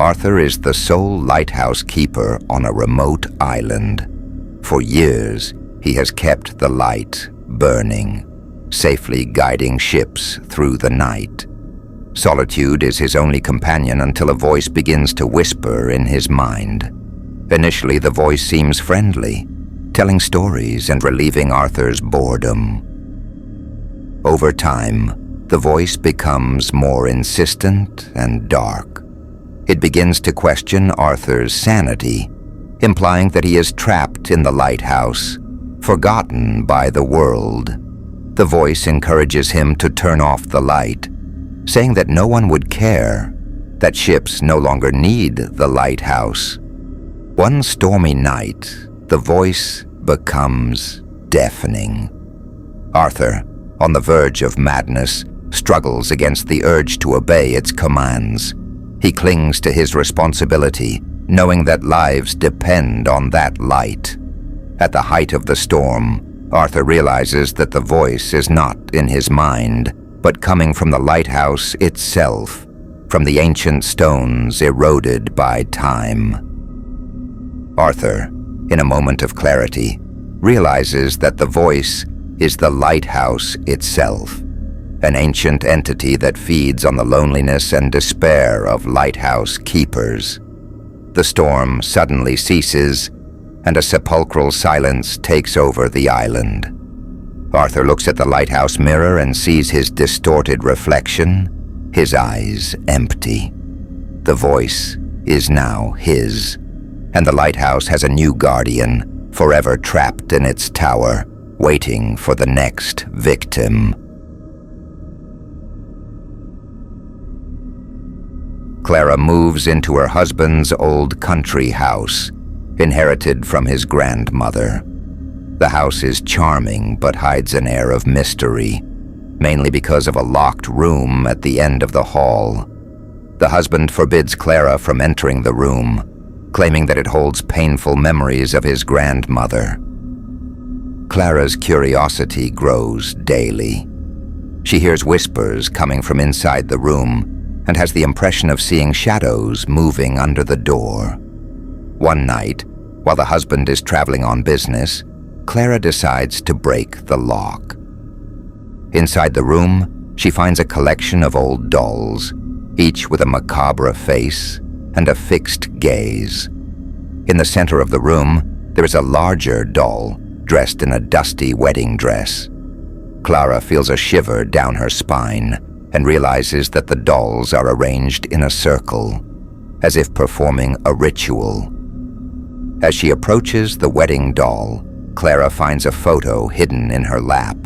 Arthur is the sole lighthouse keeper on a remote island. For years, he has kept the light burning, safely guiding ships through the night. Solitude is his only companion until a voice begins to whisper in his mind. Initially, the voice seems friendly, telling stories and relieving Arthur's boredom. Over time, the voice becomes more insistent and dark. It begins to question Arthur's sanity, implying that he is trapped in the lighthouse, forgotten by the world. The voice encourages him to turn off the light, saying that no one would care, that ships no longer need the lighthouse. One stormy night, the voice becomes deafening. Arthur, on the verge of madness, struggles against the urge to obey its commands. He clings to his responsibility, knowing that lives depend on that light. At the height of the storm, Arthur realizes that the voice is not in his mind, but coming from the lighthouse itself, from the ancient stones eroded by time. Arthur, in a moment of clarity, realizes that the voice is the lighthouse itself, an ancient entity that feeds on the loneliness and despair of lighthouse keepers. The storm suddenly ceases, and a sepulchral silence takes over the island. Arthur looks at the lighthouse mirror and sees his distorted reflection, his eyes empty. The voice is now his, and the lighthouse has a new guardian, forever trapped in its tower, waiting for the next victim. Clara moves into her husband's old country house, inherited from his grandmother. The house is charming but hides an air of mystery, mainly because of a locked room at the end of the hall. The husband forbids Clara from entering the room, claiming that it holds painful memories of his grandmother. Clara's curiosity grows daily. She hears whispers coming from inside the room and has the impression of seeing shadows moving under the door. One night, while the husband is traveling on business, Clara decides to break the lock. Inside the room, she finds a collection of old dolls, each with a macabre face and a fixed gaze. In the center of the room, there is a larger doll, dressed in a dusty wedding dress. Clara feels a shiver down her spine and realizes that the dolls are arranged in a circle, as if performing a ritual. As she approaches the wedding doll, Clara finds a photo hidden in her lap.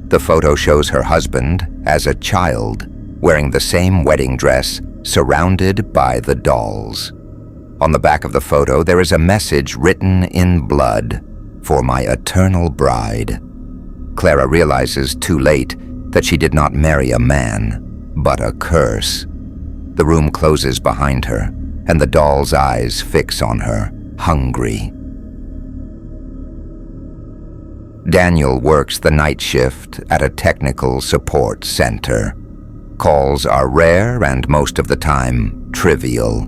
The photo shows her husband, as a child, wearing the same wedding dress, surrounded by the dolls. On the back of the photo, there is a message written in blood, "For my eternal bride." Clara realizes too late that she did not marry a man, but a curse. The room closes behind her, and the doll's eyes fix on her, hungry. Daniel works the night shift at a technical support center. Calls are rare and most of the time trivial.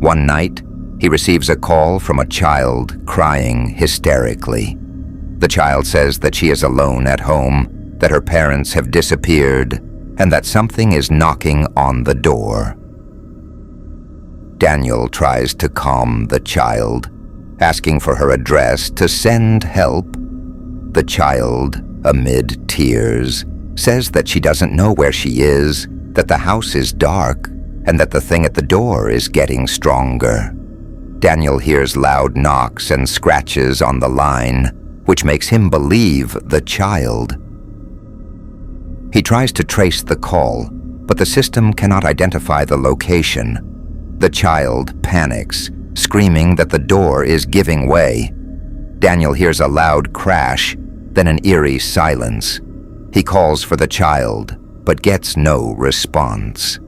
One night, he receives a call from a child crying hysterically. The child says that she is alone at home, that her parents have disappeared, and that something is knocking on the door. Daniel tries to calm the child, asking for her address to send help. The child, amid tears, says that she doesn't know where she is, that the house is dark, and that the thing at the door is getting stronger. Daniel hears loud knocks and scratches on the line, which makes him believe the child. He tries to trace the call, but the system cannot identify the location. The child panics, screaming that the door is giving way. Daniel hears a loud crash, then an eerie silence. He calls for the child, but gets no response.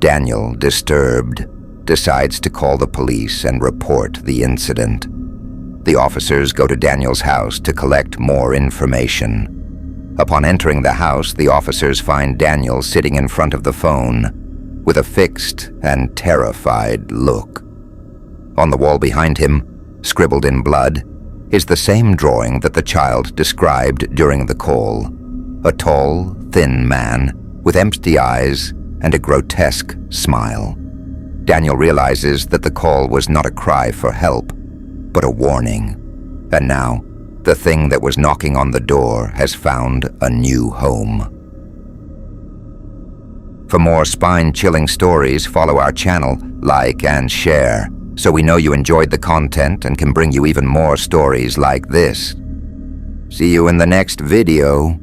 Daniel, disturbed, decides to call the police and report the incident. The officers go to Daniel's house to collect more information. Upon entering the house, the officers find Daniel sitting in front of the phone, with a fixed and terrified look. On the wall behind him, scribbled in blood, is the same drawing that the child described during the call. A tall, thin man with empty eyes and a grotesque smile. Daniel realizes that the call was not a cry for help, but a warning. And now, the thing that was knocking on the door has found a new home. For more spine-chilling stories, follow our channel, like and share, so we know you enjoyed the content and can bring you even more stories like this. See you in the next video.